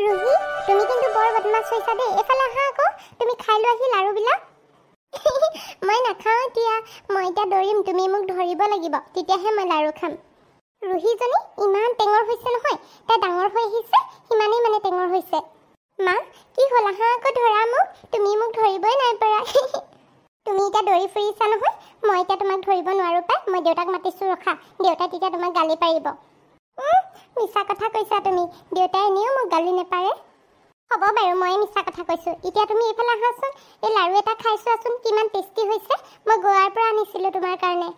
ৰুহি, তুমি কিন্তু বৰ বদমাছ হৈছা দেই। এফালে আহা আকৌ, তুমি খাই লোৱা সি লাৰুবিলাক। মই নাখাওঁ এতিয়া, মই এতিয়া দৌৰিম, তুমি মোক ধৰিব লাগিব, তেতিয়াহে মই লাৰু খাম। ৰুহিজনী ইমান টেঙৰ হৈছে নহয়, তাই ডাঙৰ হৈ আহিছে, সিমানেই মানে টেঙৰ হৈছে। মা, কি হ'ল? আহা আকৌ ধৰা মোক, তুমি মোক ধৰিবই নাই পৰা। তুমি এতিয়া দৌৰি ফুৰিছা নহয়, মই এতিয়া তোমাক ধৰিব নোৱাৰো পাই। মই দেউতাক মাতিছোঁ, ৰখা, দেউতাই তেতিয়া তোমাক গালি পাৰিব। মিছা কথা কৈছা তুমি, দেউতাই এনেও মোক গালি নেপাৰে। হ'ব বাৰু, ময়ে মিছা কথা কৈছোঁ। এতিয়া তুমি এইফালে আহাচোন, এই লাৰু এটা খাই চোৱাচোন, কিমান টেষ্টি হৈছে। মই গোৱাৰ পৰা আনিছিলোঁ তোমাৰ কাৰণে।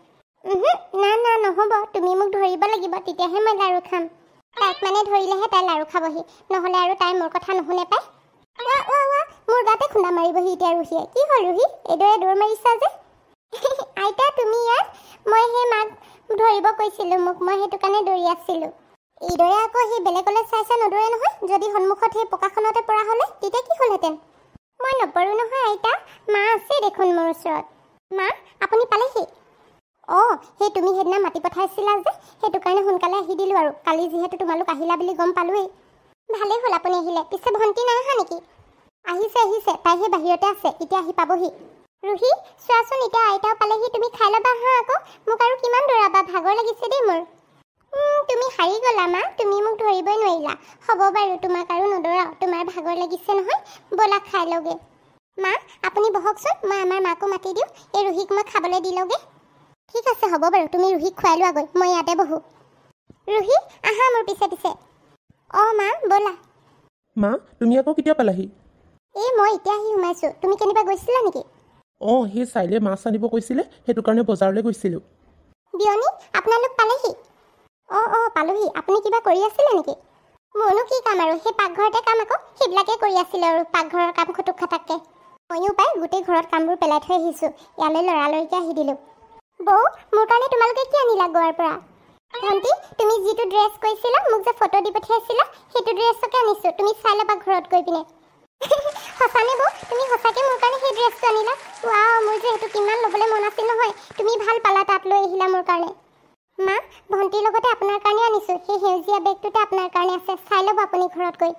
না না, নহ'ব, তুমি মোক ধৰিব লাগিব, তেতিয়াহে মই লাৰু খাম। তাইক মানে ধৰিলেহে তাই লাৰু খাবহি, নহ'লে আৰু তাই মোৰ কথা নুশুনে পাই। মোৰ গাতে খুন্দা মাৰিবহি এতিয়া ৰুহিয়ে। কি হ'ল ৰুহি, এইদৰে দৌৰ মাৰিছা যে? আইতা তুমি ইয়াত? মই সেই মাক ধৰিব কৈছিলোঁ, মোক মই সেইটো কাৰণে দৌৰি আছিলোঁ। এইদৰে আকৌ সেই বেলেগলৈ চাই চাই নদৌৰে নহয়। যদি সন্মুখত সেই পকাখনতে পৰা হ'লে তেতিয়া কি হ'লহেঁতেন? মই নপৰোঁ নহয় আইতা, মা আছে দেখোন মোৰ ওচৰত। মা, আপুনি পালেহি? সেই তুমি সেইদিনা মাতি পঠাইছিলা যে, সেইটো কাৰণে সোনকালে আহি দিলোঁ আৰু। কালি যিহেতু তোমালোক আহিলা বুলি গম পালোৱেই। ভালেই হ'ল আপুনি আহিলে। পিছে ভণ্টি নাই অহা নেকি? আহিছে, তাই সেই বাহিৰতে আছে, এতিয়া আহি পাবহি। ৰুহি, চোৱাচোন এতিয়া আইতাও পালেহি, তুমি খাই ল'বা আহা আকৌ, মোক আৰু কিমান দৌৰাবা, ভাগৰ লাগিছে দেই মোৰ। তুমি হাৰি গ'লা মা, তুমি মোক ধৰিবই নোৱাৰিলা। হ'ব বাৰু, তোমাক আৰু নদৌৰাও, তোমাৰ ভাগৰ লাগিছে নহয়, ব'লা খাই লওঁগে। মা, আপুনি বহকচোন, মই আমাৰ মাকো মাতি দিওঁ, এই ৰুহিক মই খাবলৈ দি লওঁগে। ঠিক আছে, হ'ব বাৰু, তুমি ৰুহিক খুৱাই লোৱাগৈ, মই ইয়াতে বহোঁ। ৰুহি, আহা মোৰ পিছে পিছে। মা, ব'লা। মা, তুমি আকৌ কেতিয়া পালাহি? মই এতিয়া আহি সোমাইছোঁ। তুমি কেনিবা গৈছিলা নেকি? সেই চাইলে মাছ আনিব কৈছিলে, সেইটো কাৰণে বজাৰলৈ গৈছিলোঁ। বিয়নী, আপোনালোক পালেহি? পালোহি। আপুনি কিবা কৰি আছিলে নেকি? মোৰনো কি কাম আৰু, সেই পাকঘৰতে কাম আকৌ, সেইবিলাকে কৰি আছিলে আৰু, পাকঘৰৰ কাম খুটুক খাটাককৈ। ময়ো পাই গোটেই ঘৰত কামবোৰ পেলাই থৈ আহিছোঁ, ইয়ালৈ লৰালৰিকৈ আহি দিলোঁ। বৌ, মোৰ কাৰণে তোমালোকে কি আনিলা গোৱাৰ পৰা? ভণ্টি, তুমি যিটো ড্ৰেছ কৈছিলা, মোক যে ফটো দি পঠিয়াইছিলা, সেইটো ড্ৰেছকে আনিছোঁ, তুমি চাই ল'বা ঘৰত গৈ পিনে। সঁচানে বৌ, তুমি সঁচাকৈ মোৰ কাৰণে সেই ড্ৰেছটো আনিলা? মোৰ যে সেইটো কিমান ল'বলৈ মন আছিল নহয়, তুমি ভাল পালা তাত লৈ আহিলা মোৰ কাৰণে। মা, ভণ্টিৰ লগতে আপোনাৰ কাৰণে আনিছোঁ, সেই সেউজীয়া বেগটোতে আপোনাৰ কাৰণে আছে, চাই ল'ব আপুনি ঘৰত গৈ।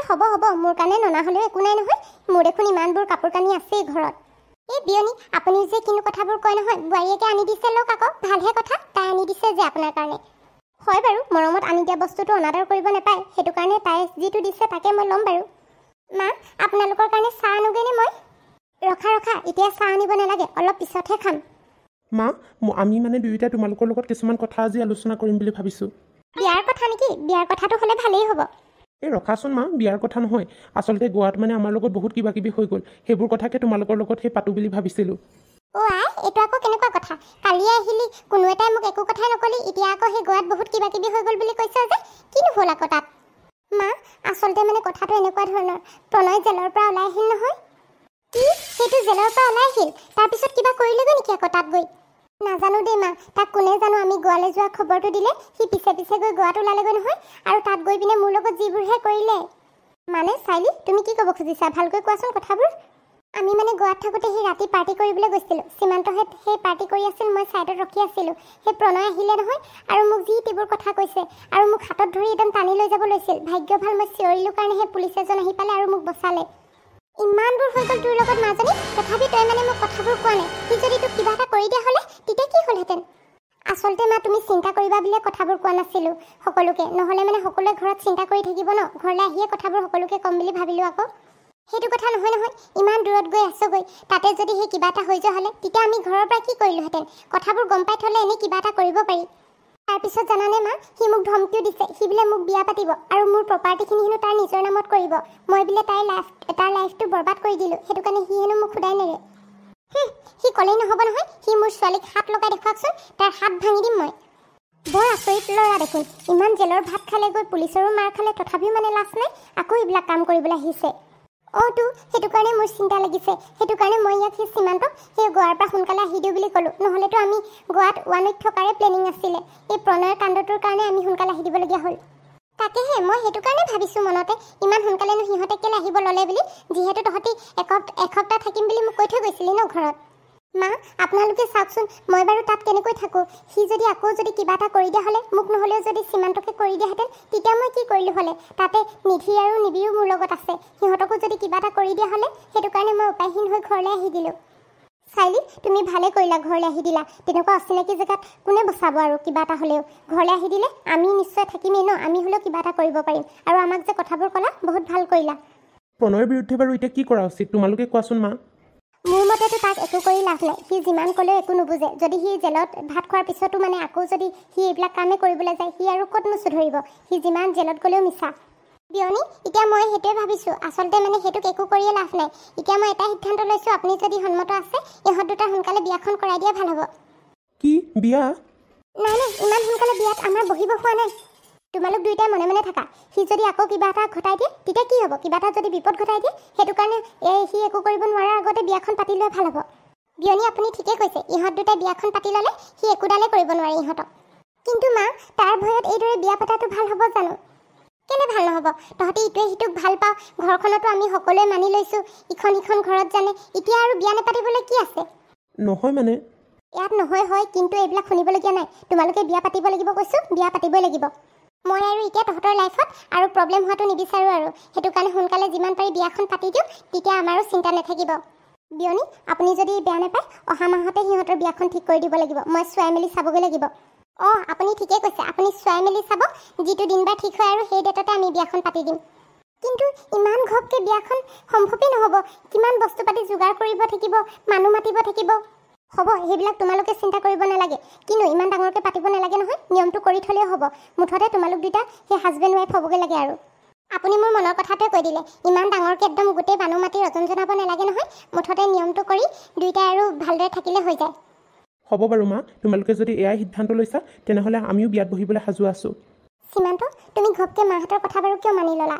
হ'ব, মোৰ কাৰণে ননা হ'লেও একো নাই নহয়, মোৰ দেখোন ইমানবোৰ কাপোৰ কানি আছেই ঘৰত। বিয়নী, আপুনি যে কিনো কথাবোৰ কয় নহয়, বোৱাৰীয়েকে আনি দিছে লওক আকৌ, ভালহে কথা, তাই আনি দিছে যে আপোনাৰ কাৰণে। হয় বাৰু, মৰমত আনি দিয়া বস্তুটো অনাদৰ কৰিব নাপায়, সেইটো কাৰণে তাই যিটো দিছে তাকে মই ল'ম বাৰু। মা, আপোনালোকৰ কাৰণে চাহ আনোগৈনে মই? ৰখা, এতিয়া চাহ আনিব নালাগে, অলপ পিছতহে খাম। মা, আমি মানে দুয়োটাই তোমালোকৰ লগত কিছুমান কথা আজি আলোচনা কৰিম বুলি ভাবিছোঁ। বিয়াৰ কথা নেকি? বিয়াৰ কথাটো হ'লে ভালেই হ'ব। ৰখাচোন মা, বিয়াৰ কথা নহয়, আচলতে গোৱাত মানে আমাৰ লগত বহুত কিবা কিবি হৈ গ'ল, সেইবোৰ কথাকে তোমালোকৰ লগত পাতোঁ বুলি ভাবিছিলোঁ। এইটো আকৌ কেনেকুৱা কথা? কালিয়ে আহিলি, কোনো এটাই মোক একো কথাই নকলি, এতিয়া আকৌ সেই গোৱাত বহুত কিবা কিবি হৈ গ'ল বুলি কৈছা যে, কিনো হ'ল আকৌ তাত? মা, আচলতে মানে কথাটো এনেকুৱা ধৰণৰ, প্ৰণয় জেলৰ পৰা ওলাই আহিল নহয়। কি? সেইটো জেলৰ পৰা ওলাই আহিল, তাৰপিছত কিবা কৰিলেগৈ নেকি আকৌ তাত গৈ? নাজানো দেই মা, তাক কোনে জানো আমি গোৱালৈ যোৱা খবৰটো দিলে, সি পিছে পিছে গৈ গোৱাত ওলালেগৈ নহয়, আৰু তাত গৈ পিনে মোৰ লগত যিবোৰহে কৰিলে। মানে চাইলি, তুমি কি ক'ব খুজিছা, ভালকৈ কোৱাচোন কথাবোৰ। আমি মানে গোৱাত থাকোঁতে সেই ৰাতি পাৰ্টি কৰিবলৈ গৈছিলোঁ, সীমান্তহঁত সেই পাৰ্টি কৰি আছিল, মই ছাইডত ৰখি আছিলোঁ, সেই প্ৰণয় আহিলে নহয়, আৰু মোক যি টিবোৰ কথা কৈছে, আৰু মোক হাতত ধৰি একদম টানি লৈ যাব লৈছিল। ভাগ্য ভাল মই চিঞৰিলোঁ কাৰণেহে পুলিচ এজন আহি পালে আৰু মোক বচালে। ইমানবোৰ হৈ গ'ল তোৰ লগত মাজনী, তথাপি তই মানে মোক কথাবোৰ কোৱা নাই। সি যদি তোক কিবা এটা কৰি দিয়া হ'লে, তেতিয়া কি হ'লহেঁতেন? আচলতে মা, তুমি চিন্তা কৰিবা বুলিয়ে কথাবোৰ কোৱা নাছিলোঁ সকলোকে, নহ'লে মানে সকলোৱে ঘৰত চিন্তা কৰি থাকিব ন, ঘৰলৈ আহিয়ে কথাবোৰ সকলোকে ক'ম বুলি ভাবিলোঁ আকৌ। সেইটো কথা নহয়, ইমান দূৰত গৈ আছোগৈ, তাতে যদি সেই কিবা এটা হৈ যোৱা হ'লে, তেতিয়া আমি ঘৰৰ পৰা কি কৰিলোহেঁতেন? কথাবোৰ গম পাই থ'লে এনেই কিবা এটা কৰিব পাৰি। তাৰপিছত জানানে মা, সি মোক ধমকিও দিছে, সি বোলে মোক বিয়া পাতিব, আৰু মোৰ প্ৰপাৰ্টিখিনি হেনো তাৰ নিজৰ নামত কৰিব। মই বোলে তাৰ লাইফটো বৰবাদ কৰি দিলোঁ, সেইটো কাৰণে সি হেনো মোক সোধাই নেৰে। সি ক'লেই নহ'ব নহয়, সি মোৰ ছোৱালীক হাত লগাই দেখুৱাকচোন, তাৰ হাত ভাঙি দিম মই। বৰ আচৰিত ল'ৰা দেখোন, ইমান জেলৰ ভাত খালে গৈ, পুলিচৰো মাৰ খালে, তথাপিও মানে লাজ নাই, আকৌ এইবিলাক কাম কৰিবলৈ আহিছে। সেইটো কাৰণে মোৰ চিন্তা লাগিছে, সেইটো কাৰণে মই ইয়াক সেই সীমান্তক সেই গোৱাৰ পৰা সোনকালে আহি দিওঁ বুলি ক'লোঁ, নহ'লেতো আমি গোৱাত 1 উইক থকাৰে প্লেনিং আছিলে, এই প্ৰণয়ৰ কাণ্ডটোৰ কাৰণে আমি সোনকালে আহি দিবলগীয়া হ'ল। তাকেহে মই সেইটো কাৰণে ভাবিছোঁ মনতে, ইমান সোনকালেনো সিহঁতে কেলৈ আহিব ল'লে বুলি, যিহেতু তহঁতি এসপ্তাহ থাকিম বুলি মোক কৈ থৈ গৈছিলি ন ঘৰত। মা আপোনালোকে চাওকচোন মই বাৰু তাত কেনেকৈ থাকোঁ সি যদি আকৌ যদি কিবা এটা কৰি দিয়া হ'লে মোক নহ'লেও যদি সীমান্তকে কৰি দিয়াহেঁতেন তেতিয়া মই কি কৰিলোঁ হ'লে তাতে নিধি আৰু নিবিৰো মোৰ লগত আছে সিহঁতকো যদি কিবা এটা কৰি দিয়া হ'লে সেইটো কাৰণে মই উপায়হীন হৈ ঘৰলৈ আহি দিলোঁ চাইলি তুমি ভালে কৰিলা ঘৰলৈ আহি দিলা তেনেকুৱা অচিনাকি জেগাত কোনে বচাব আৰু কিবা এটা হ'লেও ঘৰলৈ আহি দিলে আমি নিশ্চয় থাকিমেই ন আমি হ'লেও কিবা এটা কৰিব পাৰিম আৰু আমাক যে কথাবোৰ ক'লা বহুত ভাল কৰিলা প্ৰণয়ৰ বিৰুদ্ধে বাৰু এতিয়া কি কৰা উচিত তোমালোকে কোৱাচোন মা মোৰ মতেতো তাক একো কৰি লাভ নাই সি যিমান ক'লেও একো নুবুজে যদি সি জেলত ভাত খোৱাৰ পিছতো মানে আকৌ যদি সি এইবিলাক কামেই কৰিবলৈ যায় সি আৰু ক'তনো ধৰিব সি যিমান জেলত গ'লেও মিছা বিয়নী এতিয়া মই সেইটোৱে ভাবিছোঁ আচলতে মানে সেইটোক একো কৰিয়ে লাভ নাই এতিয়া মই এটা সিদ্ধান্ত লৈছোঁ আপুনি যদি সন্মত আছে ইহঁত দুটা সোনকালে বিয়াখন কৰাই দিয়া ভাল হ'ব কি বিয়া নাই নাই ইমান সোনকালে বিয়াত আমাৰ বহিব হোৱা নাই তোমালোক দুইটাই মনে মনে থাকা সি যদি আকৌ কিবা এটা ঘটাই দিয়ে তেতিয়া কি হ'ব কিবা এটা যদি বিপদ ঘটাই দিয়ে সেইটো কাৰণে সি একো কৰিব নোৱাৰাৰ আগতে বিয়াখন পাতি লোৱা ভাল হ'ব বিয়নী আপুনি ঠিকে কৈছে ইহঁত দুটাই বিয়াখন পাতি ল'লে সি একোডালে কৰিব নোৱাৰে ইহঁতক কিন্তু মা তাৰ ভয়ত এইদৰে বিয়া পতাটো ভাল হ'ব জানো কেলে ভাল নহ'ব তহঁতি ইটোৱে সিটোক ভাল পাওঁ ঘৰখনতো আমি সকলোৱে মানি লৈছোঁ ইখন সিখন ঘৰত জানে এতিয়া আৰু বিয়া নেপাতিবলৈ কি আছে নহয় মানে ইয়াত নহয় হয় কিন্তু এইবিলাক শুনিবলগীয়া নাই তোমালোকে বিয়া পাতিব লাগিব কৈছোঁ বিয়া পাতিবই লাগিব মই আৰু এতিয়া তহঁতৰ লাইফত আৰু প্ৰব্লেম হোৱাটো নিবিচাৰোঁ আৰু সেইটো কাৰণে সোনকালে যিমান পাৰি বিয়াখন পাতি দিওঁ তেতিয়া আমাৰো চিন্তা নাথাকিব বিয়নী আপুনি যদি বেয়া নাপায় অহা মাহতে সিহঁতৰ বিয়াখন ঠিক কৰি দিব লাগিব মই চোৱাই মেলি চাবগৈ লাগিব অঁ আপুনি ঠিকেই কৈছে আপুনি চোৱাই মেলি চাব যিটো দিন বাৰ ঠিক হয় আৰু সেই ডেটতে আমি বিয়াখন পাতি দিম কিন্তু ইমান ঘপকৈ বিয়াখন সম্ভৱেই নহ'ব কিমান বস্তু পাতি যোগাৰ কৰিব থাকিব মানুহ মাতিব থাকিব হ'ব সেইবিলাক তোমালোকে চিন্তা কৰিব নালাগে কিন্তু ইমান ডাঙৰকৈ পাতিব নালাগে নহয় নিয়মটো কৰি থ'লেও হ'ব মুঠতে তোমালোক দুটা সেই হাজবেণ্ড ৱাইফ হ'বগৈ লাগে আৰু আপুনি মোৰ মনৰ কথাটোৱে কৈ দিলে ইমান ডাঙৰকৈ একদম গোটেই মানুহ মাতি ৰজন জনাব নালাগে নহয় মুঠতে নিয়মটো কৰি দুইটাই আৰু ভালদৰে থাকিলে হৈ যায় হ'ব বাৰু মা তোমালোকে যদি এয়াই সিদ্ধান্ত লৈছা তেনেহ'লে আমিও বিয়াত বহিবলৈ সাজু আছোঁ সীমান্ত তুমি ঘপকৈ মাহঁতৰ কথা বাৰু কিয় মানি ল'লা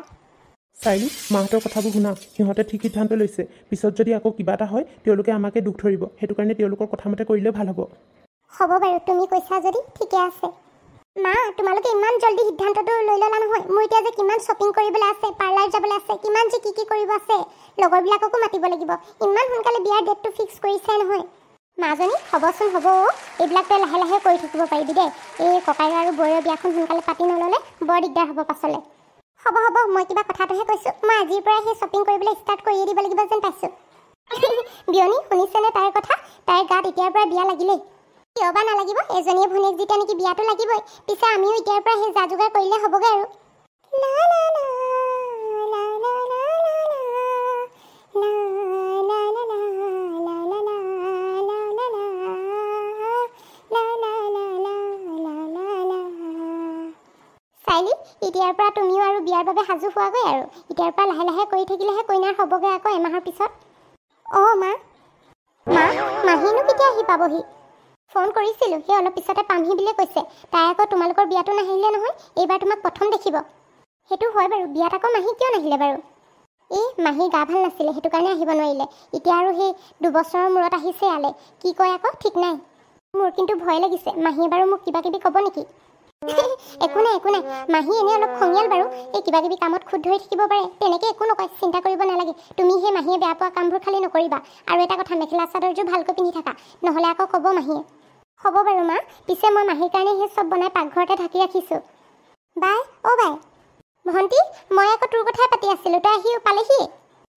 চাইলি মাহঁতৰ কথাবোৰ শুনা সিহঁতে ঠিক সিদ্ধান্ত লৈছে পিছত যদি আকৌ কিবা এটা হয় তেওঁলোকে আমাকে দুখ ধৰিব সেইটো কাৰণে তেওঁলোকৰ কথামতে কৰিলে ভাল হ'ব হ'ব বাৰু তুমি কৈছা যদি ঠিকে আছে মা তোমালোকে ইমান জল্দি সিদ্ধান্তটো লৈ ল'লা নহয় মোৰ এতিয়া যে কিমান শ্বপিং কৰিবলৈ আছে পাৰ্লাৰ যাবলৈ আছে কিমান যে কি কৰিব আছে লগৰবিলাককো মাতিব লাগিব ইমান সোনকালে বিয়াৰ ডেটটো ফিক্স কৰিছে নহয় মাজনী হ'বচোন হ'ব এইবিলাক তই লাহে লাহে কৰি থাকিব পাৰিবি দেই এই ককাইৰ আৰু বৌৰৰ বিয়াখন সোনকালে পাতি নল'লে বৰ দিগদাৰ হ'ব পাছলৈ হ'ব হ'ব মই কিবা কথাটোহে কৈছোঁ মই আজিৰ পৰাই সেই শ্বপিং কৰিবলৈ ষ্টাৰ্ট কৰিয়ে দিব লাগিব যেন পাইছোঁ বিয়নী শুনিছেনে তাইৰ কথা তাইৰ গাত এতিয়াৰ পৰা বিয়া লাগিলেই কিয় বা নালাগিব এজনীয়ে ভনীয়েক যেতিয়া নেকি বিয়াটো লাগিবই পিছে আমিও এতিয়াৰ পৰা সেই যা যোগাৰ কৰিলে হ'বগৈ আৰু চাইলি এতিয়াৰ পৰা তুমিও আৰু বিয়াৰ বাবে সাজু হোৱাগৈ আৰু এতিয়াৰ পৰা লাহে লাহে কৰি থাকিলেহে কইনাৰ হ'বগৈ আকৌ এমাহৰ পিছত অঁ মা মাহীনো কেতিয়া আহি পাবহি ফোন কৰিছিলোঁ সেই অলপ পিছতে পামহি বুলিয়ে কৈছে তাই আকৌ তোমালোকৰ বিয়াটো নাহিলে নহয় এইবাৰ তোমাক প্ৰথম দেখিব সেইটো হয় বাৰু বিয়াত আকৌ মাহী কিয় নাহিলে বাৰু এই মাহী গা ভাল নাছিলে সেইটো কাৰণে আহিব নোৱাৰিলে এতিয়া আৰু সেই 2 বছৰৰ মূৰত আহিছে ইয়ালৈ কি কয় আকৌ ঠিক নাই মোৰ কিন্তু ভয় লাগিছে মাহীয়ে বাৰু মোক কিবা কিবি ক'ব নেকি একো নাই মাহী এনেই অলপ খঙিয়াল বাৰু এই কিবা কিবি কামত খুদ ধৰি থাকিব পাৰে তেনেকৈ একো নকয় চিন্তা কৰিব নালাগে তুমি সেই মাহীয়ে বেয়া পোৱা কামবোৰ খালি নকৰিবা আৰু এটা কথা মেখেলা চাদৰযোৰ ভালকৈ পিন্ধি থাকা নহ'লে আকৌ ক'ব মাহীয়ে হ'ব বাৰু মা পিছে মই মাহীৰ কাৰণে সেই চব বনাই পাকঘৰতে ঢাকি ৰাখিছোঁ বাই অ' বাই ভণ্টি মই আকৌ তোৰ কথাই পাতি আছিলোঁ তই আহি পালেহি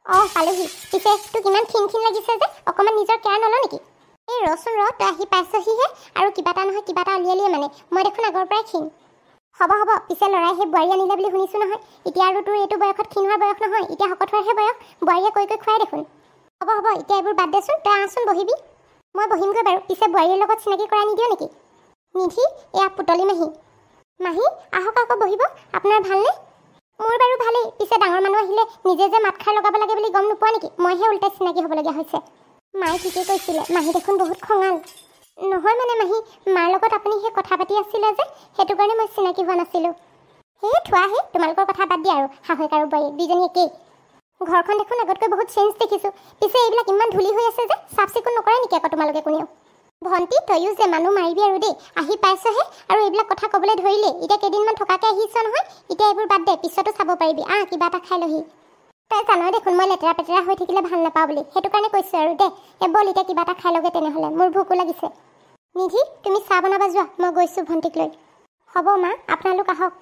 অঁ পালেহি পিছে তোক ইমান খিন লাগিছে যে অকণমান নিজৰ কেয়াৰ নল নেকি এই ৰচোন তই আহি পাইছহিহে আৰু কিবা এটা নহয় কিবা এটা উলিয়ালিয়ে মানে মই দেখোন আগৰ পৰাই ক্ষীণ হ'ব পিছে ল'ৰাই সেই বোৱাৰী আনিলে বুলি শুনিছোঁ নহয় এতিয়া আৰু তোৰ এইটো বয়সত ক্ষীণ হোৱাৰ বয়স নহয় এতিয়া শকত হোৱাৰহে বয়স বোৱাৰীয়ে কৈ খুৱাই দেখোন হ'ব এতিয়া এইবোৰ বাদ দেচোন তই আহচোন বহিবি মই বহিমগৈ বাৰু পিছে বোৱাৰীৰ লগত চিনাকি কৰাই নিদিয় নেকি নিধি এয়া পুতলি মাহী আহক আকৌ বহিব আপোনাৰ ভালনে মোৰ বাৰু ভালেই পিছে ডাঙৰ মানুহ আহিলে নিজে যে মাত খাই লগাব লাগে বুলি গম নোপোৱা নেকি মইহে উল্টাই চিনাকি হ'বলগীয়া হৈছে মায়ে ঠিকেই কৈছিলে মাহী দেখোন বহুত খঙাল নহয় মানে মাহী মাৰ লগত আপুনি সেই কথা পাতি আছিলে যে সেইটো কাৰণে মই চিনাকি হোৱা নাছিলোঁ সেই থোৱাহে তোমালোকৰ কথা বাদ দিয়া আৰু শাহুৱেক আৰু বোৱাৰী দুইজনী একেই ঘৰখন দেখোন আগতকৈ বহুত চেঞ্জ দেখিছোঁ পিছে এইবিলাক ইমান ধূলি হৈ আছে যে চাফ চিকুণ নকৰে নেকি আকৌ তোমালোকে কোনেও ভণ্টি তয়ো যে মানুহ মাৰিবি আৰু দেই আহি পাইছহে আৰু এইবিলাক কথা ক'বলৈ ধৰিলে এতিয়া কেইদিনমান থকাকৈ আহিছ নহয় এতিয়া এইবোৰ বাদ দে পিছতো চাব পাৰিবি কিবা এটা খাই লহি তই জানো দেখোন মই লেতেৰা পেতেৰা হৈ থাকিলে ভাল নাপাওঁ বুলি, সেইটো কাৰণে কৈছোঁ আৰু দে। ব'ল এতিয়া কিবা এটা খাই লগে তেনেহ'লে, মোৰ ভোকো লাগিছে। নিধি তুমি চাহ বনাবা যোৱা, মই গৈছোঁ ভণ্টিক লৈ। হ'ব মা, আপোনালোক আহক।